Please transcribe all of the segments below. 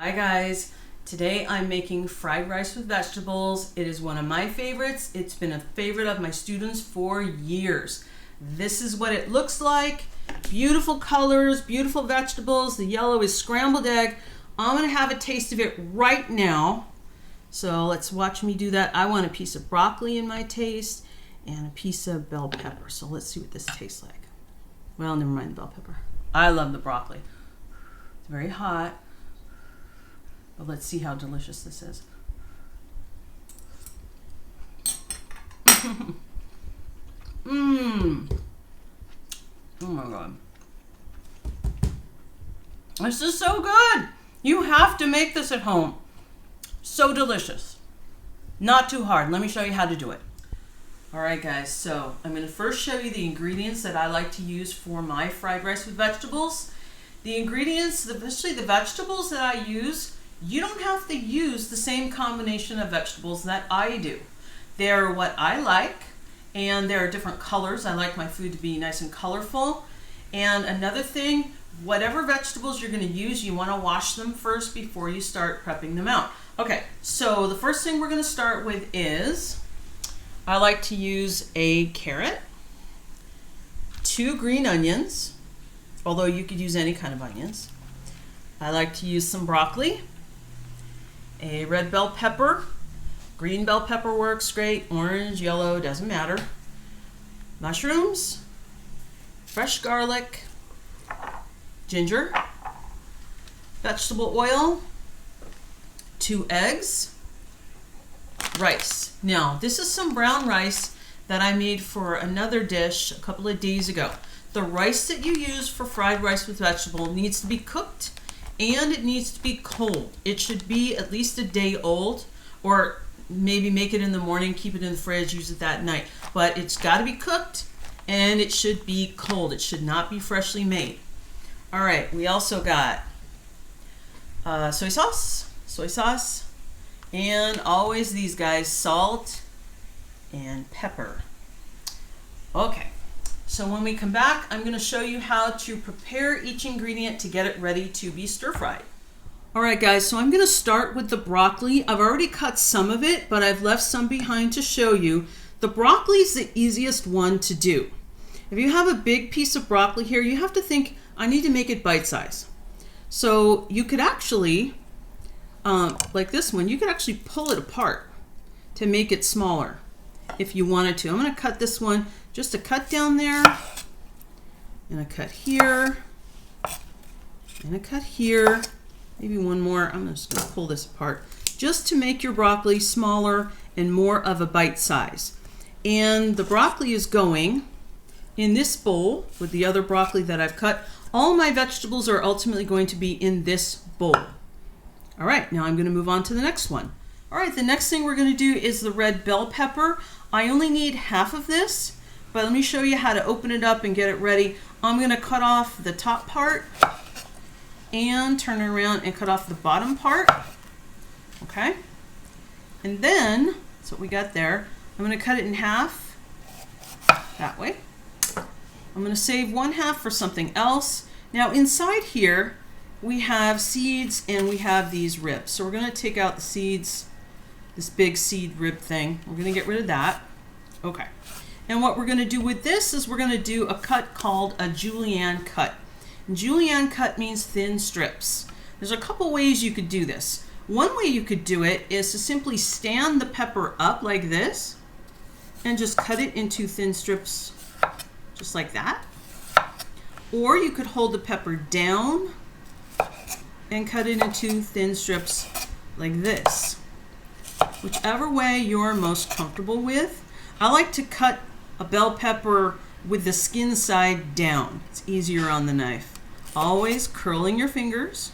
Hi guys, today I'm making fried rice with vegetables. It is one of my favorites. It's been a favorite of my students for years. This is what it looks like. Beautiful colors, beautiful vegetables. The yellow is scrambled egg. I'm gonna have a taste of it right now. So let's watch me do that. I want a piece of broccoli in my taste and a piece of bell pepper. So let's see what this tastes like. Well, never mind the bell pepper. I love the broccoli. It's very hot. But let's see how delicious this is. Mmm. Oh my God. This is so good. You have to make this at home. So delicious. Not too hard. Let me show you how to do it. All right, guys. So I'm going to first show you the ingredients that I like to use for my fried rice with vegetables. The ingredients, especially the vegetables that I use, you don't have to use the same combination of vegetables that I do. They're what I like, and there are different colors. I like my food to be nice and colorful. And another thing, whatever vegetables you're going to use, you want to wash them first before you start prepping them out. Okay, so the first thing we're going to start with is, I like to use a carrot, 2 green onions, although you could use any kind of onions. I like to use some broccoli, a red bell pepper, green bell pepper works great, orange, yellow, doesn't matter. Mushrooms, fresh garlic, ginger, vegetable oil, 2 eggs, rice. Now, this is some brown rice that I made for another dish a couple of days ago. The rice that you use for fried rice with vegetable needs to be cooked and it needs to be cold. It should be at least a day old, or maybe make it in the morning, keep it in the fridge, use it that night. But it's got to be cooked and it should be cold. It should not be freshly made. All right, we also got soy sauce, and always these guys, salt and pepper. Okay. So when we come back, I'm going to show you how to prepare each ingredient to get it ready to be stir-fried. All right, guys, so I'm going to start with the broccoli. I've already cut some of it, but I've left some behind to show you. The broccoli is the easiest one to do. If you have a big piece of broccoli here, you have to think, I need to make it bite-sized. So you could actually, like this one, you could actually pull it apart to make it smaller if you wanted to. I'm going to cut this one, just a cut down there, and a cut here, and a cut here, maybe one more. I'm just going to pull this apart just to make your broccoli smaller and more of a bite size. And the broccoli is going in this bowl with the other broccoli that I've cut. All my vegetables are ultimately going to be in this bowl. All right, now I'm going to move on to the next one. All right, the next thing we're going to do is the red bell pepper. I only need half of this, but let me show you how to open it up and get it ready. I'm going to cut off the top part and turn it around and cut off the bottom part. Okay, and then that's what we got there. I'm going to cut it in half that way. I'm going to save 1/2 for something else. Now inside here we have seeds and we have these ribs. So we're going to take out the seeds, this big seed rib thing. We're going to get rid of that. Okay. And what we're going to do with this is we're going to do a cut called a julienne cut. And julienne cut means thin strips. There's a couple ways you could do this. One way you could do it is to simply stand the pepper up like this and just cut it into thin strips just like that. Or you could hold the pepper down and cut it into thin strips like this. Whichever way you're most comfortable with. I like to cut a bell pepper with the skin side down. It's easier on the knife. Always curling your fingers.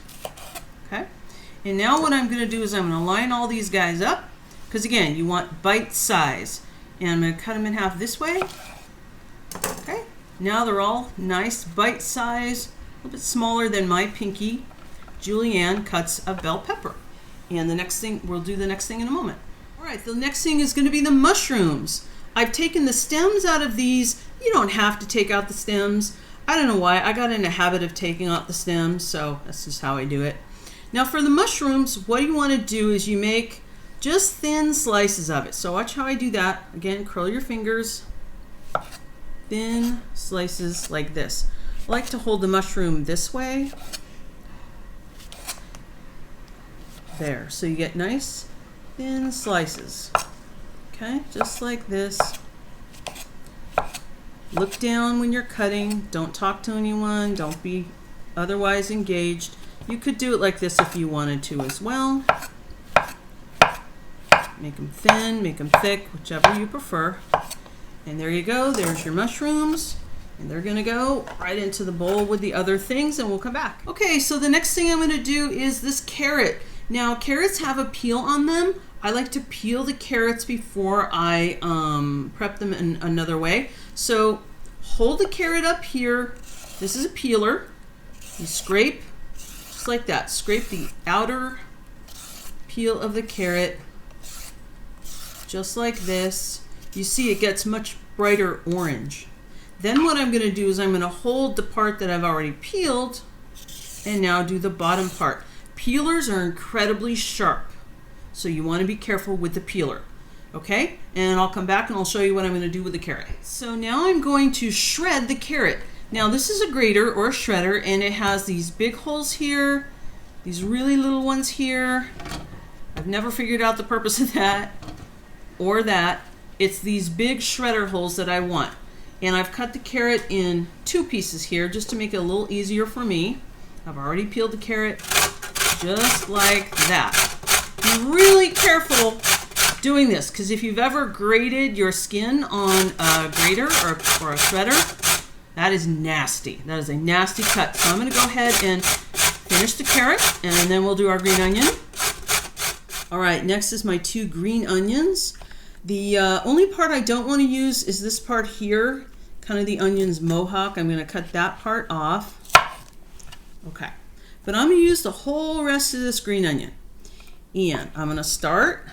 Okay. And now what I'm going to do is I'm going to line all these guys up, because again, you want bite size. And I'm going to cut them in half this way. Okay. Now they're all nice bite size, a little bit smaller than my pinky julienne cuts of bell pepper. And the next thing, we'll do the next thing in a moment. All right, the next thing is going to be the mushrooms. I've taken the stems out of these. You don't have to take out the stems. I don't know why. I got in a habit of taking out the stems, so that's just how I do it. Now for the mushrooms, what you want to do is you make just thin slices of it. So watch how I do that. Again, curl your fingers. Thin slices like this. I like to hold the mushroom this way. There, so you get nice thin slices. Okay, just like this. Look down when you're cutting. Don't talk to anyone. Don't be otherwise engaged. You could do it like this if you wanted to as well. Make them thin, make them thick, whichever you prefer. And there you go. There's your mushrooms. And they're going to go right into the bowl with the other things, and we'll come back. Okay, so the next thing I'm going to do is this carrot. Now, carrots have a peel on them. I like to peel the carrots before I prep them in another way. So hold the carrot up here. This is a peeler. You scrape just like that. Scrape the outer peel of the carrot just like this. You see it gets much brighter orange. Then what I'm going to do is I'm going to hold the part that I've already peeled and now do the bottom part. Peelers are incredibly sharp, so you want to be careful with the peeler. Okay, and I'll come back and I'll show you what I'm going to do with the carrot. So now I'm going to shred the carrot. Now this is a grater or a shredder, and it has these big holes here, these really little ones here. I've never figured out the purpose of that or that. It's these big shredder holes that I want. And I've cut the carrot in 2 pieces here just to make it a little easier for me. I've already peeled the carrot just like that. Be really careful doing this, because if you've ever grated your skin on a grater or a shredder, that is nasty. That is a nasty cut. So I'm going to go ahead and finish the carrot, and then we'll do our green onion. All right, next is my 2 green onions. The only part I don't want to use is this part here, kind of the onion's mohawk. I'm going to cut that part off. Okay, but I'm going to use the whole rest of this green onion. And I'm going to start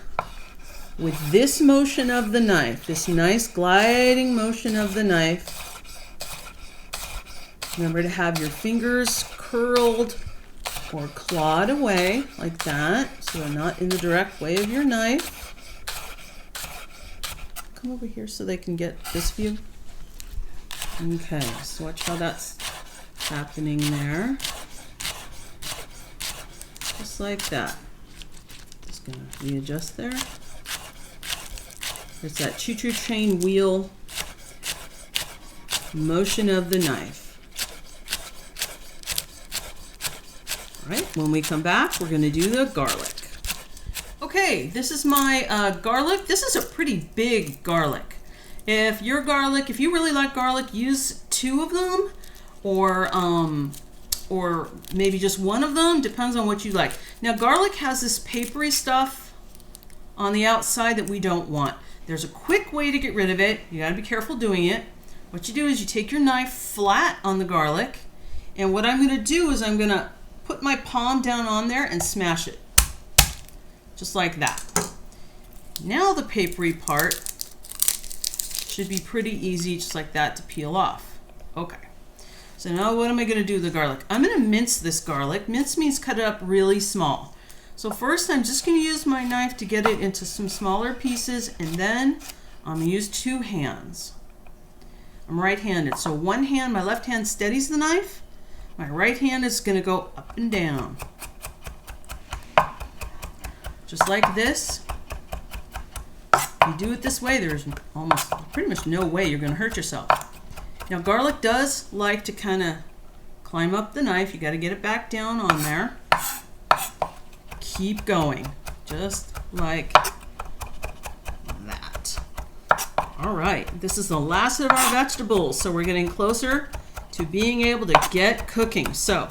with this motion of the knife, this nice gliding motion of the knife. Remember to have your fingers curled or clawed away like that, so they're not in the direct way of your knife. Come over here so they can get this view. Okay, so watch how that's happening there. Just like that. Just gonna readjust there. It's that choo-choo train wheel motion of the knife. All right, when we come back, we're gonna do the garlic. Okay, this is my garlic. This is a pretty big garlic. If you really like garlic, use 2 of them, or maybe just 1 of them, depends on what you like. Now garlic has this papery stuff on the outside that we don't want. There's a quick way to get rid of it. You gotta be careful doing it. What you do is you take your knife flat on the garlic, and what I'm gonna do is I'm gonna put my palm down on there and smash it. Just like that. Now the papery part should be pretty easy, just like that, to peel off. Okay. So now what am I going to do with the garlic? I'm going to mince this garlic. Mince means cut it up really small. So first I'm just going to use my knife to get it into some smaller pieces, and then I'm going to use 2 hands. I'm right-handed, so one hand, my left hand steadies the knife. My right hand is going to go up and down. Just like this. You do it this way, there's pretty much no way you're going to hurt yourself. Now garlic does like to kind of climb up the knife. You got to get it back down on there. Keep going, just like that. All right, this is the last of our vegetables, so we're getting closer to being able to get cooking. So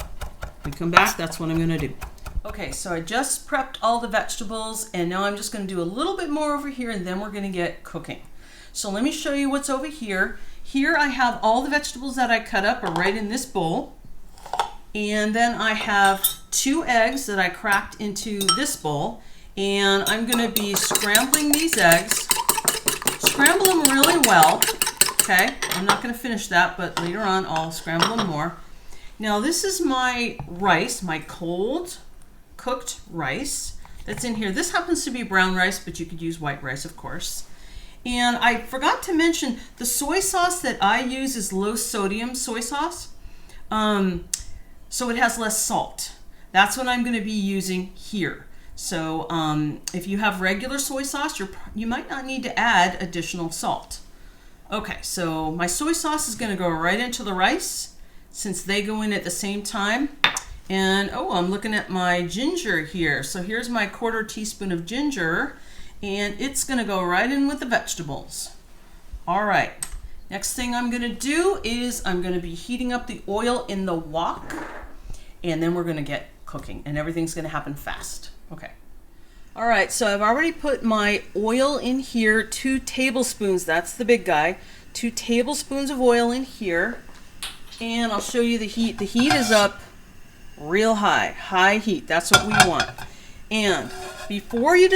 when we come back, that's what I'm going to do. Okay, so I just prepped all the vegetables, and now I'm just going to do a little bit more over here, and then we're going to get cooking. So let me show you what's over here. Here I have all the vegetables that I cut up are right in this bowl. And then I have 2 eggs that I cracked into this bowl, and I'm going to be scrambling these eggs. Scramble them really well. Okay, I'm not going to finish that, but later on I'll scramble them more. Now this is my rice, my cold cooked rice that's in here. This happens to be brown rice, but you could use white rice, of course. And I forgot to mention, the soy sauce that I use is low sodium soy sauce. So it has less salt. That's what I'm going to be using here. So if you have regular soy sauce, you might not need to add additional salt. Okay, so my soy sauce is going to go right into the rice since they go in at the same time. And oh, I'm looking at my ginger here. So here's my 1/4 teaspoon of ginger, and it's going to go right in with the vegetables. All right, next thing I'm going to do is I'm going to be heating up the oil in the wok, and then we're going to get cooking, and everything's going to happen fast. Okay. All right, so I've already put my oil in here, 2 tablespoons, that's the big guy, 2 tablespoons of oil in here, and I'll show you the heat. The heat is up real high heat, that's what we want. And before you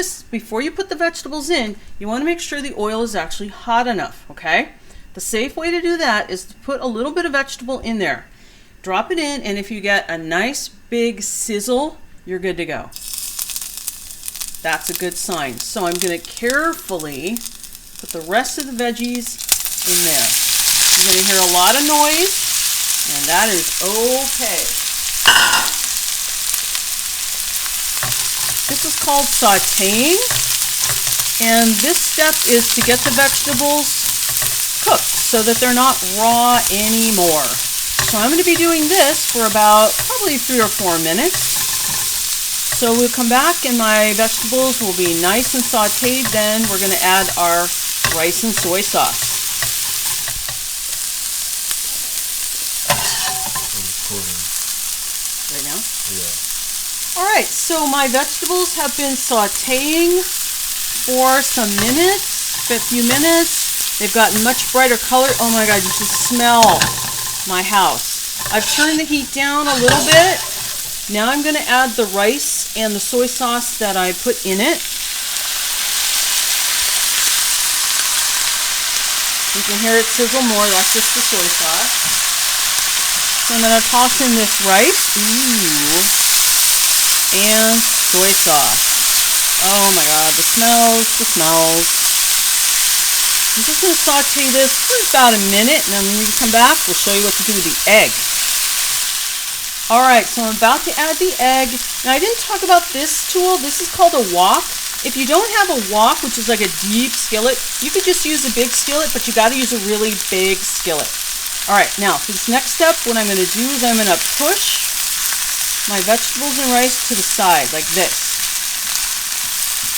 put the vegetables in, you want to make sure the oil is actually hot enough, okay? The safe way to do that is to put a little bit of vegetable in there. Drop it in, and if you get a nice big sizzle, you're good to go. That's a good sign. So I'm going to carefully put the rest of the veggies in there. You're going to hear a lot of noise, and that is okay. This is called sautéing, and this step is to get the vegetables cooked so that they're not raw anymore. So I'm going to be doing this for about probably 3 or 4 minutes. So we'll come back and my vegetables will be nice and sauteed. Then we're going to add our rice and soy sauce. Right now? Yeah. All right, so my vegetables have been sauteing for some minutes, a few minutes. They've gotten much brighter color. Oh my God, you should smell my house. I've turned the heat down a little bit. Now I'm going to add the rice and the soy sauce that I put in it. You can hear it sizzle more. That's just the soy sauce. So I'm going to toss in this rice. Ooh. And soy sauce. Oh my God, the smells. I'm just going to saute this for about a minute, and then when we come back, we'll show you what to do with the egg. All right, so I'm about to add the egg. Now, I didn't talk about this tool. This is called a wok. If you don't have a wok, which is like a deep skillet, you could just use a big skillet, but you got to use a really big skillet. All right, now for this next step, what I'm going to do is I'm going to push my vegetables and rice to the side like this.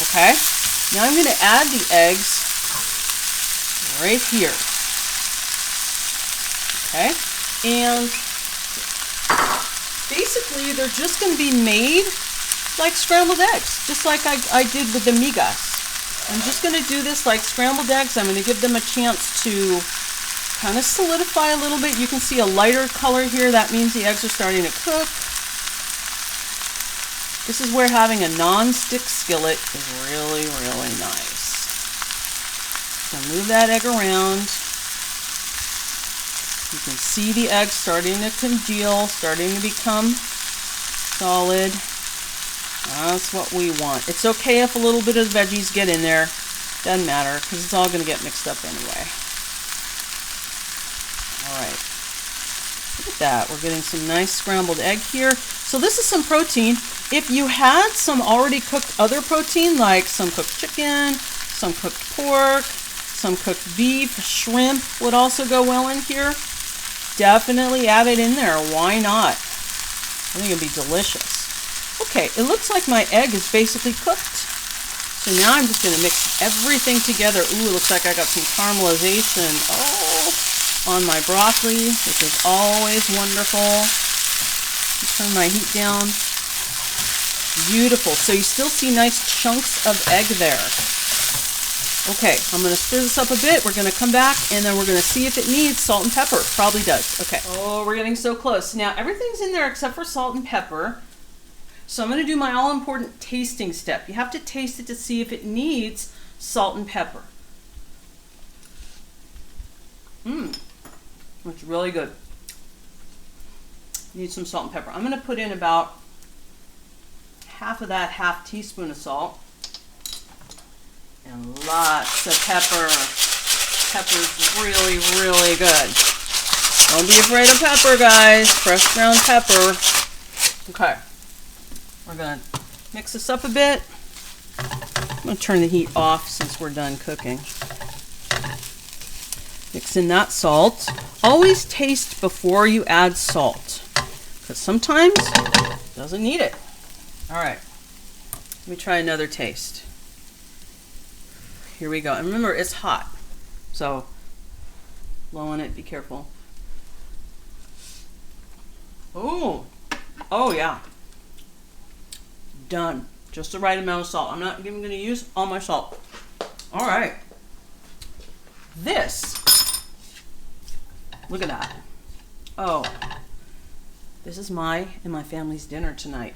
Okay, now I'm going to add the eggs right here. Okay, and basically they're just going to be made like scrambled eggs, just like I did with the migas. I'm just going to do this like scrambled eggs. I'm going to give them a chance to kind of solidify a little bit. You can see a lighter color here. That means the eggs are starting to cook. This is where having a non-stick skillet is really, really nice. So move that egg around. You can see the egg starting to congeal, starting to become solid. That's what we want. It's okay if a little bit of the veggies get in there. Doesn't matter, because it's all going to get mixed up anyway. Alright. Look at that. We're getting some nice scrambled egg here. So this is some protein. If you had some already cooked other protein, like some cooked chicken, some cooked pork, some cooked beef, shrimp would also go well in here. Definitely add it in there. Why not? I think it'd be delicious. Okay, it looks like my egg is basically cooked. So now I'm just going to mix everything together. Ooh, it looks like I got some caramelization. Oh, on my broccoli, which is always wonderful. Turn my heat down. Beautiful. So you still see nice chunks of egg there. Okay, I'm going to stir this up a bit. We're going to come back, and then we're going to see if it needs salt and pepper. Probably does. Okay. Oh, we're getting so close. Now, everything's in there except for salt and pepper. So I'm going to do my all-important tasting step. You have to taste it to see if it needs salt and pepper. It's really good. Need some salt and pepper. I'm going to put in about half of that half teaspoon of salt. And lots of pepper. Pepper's really, really good. Don't be afraid of pepper, guys. Fresh ground pepper. Okay. We're going to mix this up a bit. I'm going to turn the heat off since we're done cooking. Mix in that salt. Always taste before you add salt, because sometimes it doesn't need it. All right. Let me try another taste. Here we go. And remember, it's hot, so blow on it. Be careful. Oh yeah. Done. Just the right amount of salt. I'm not even going to use all my salt. All right. This. Look at that. Oh. This is my and my family's dinner tonight.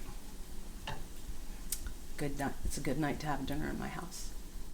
Good night. It's a good night to have dinner in my house.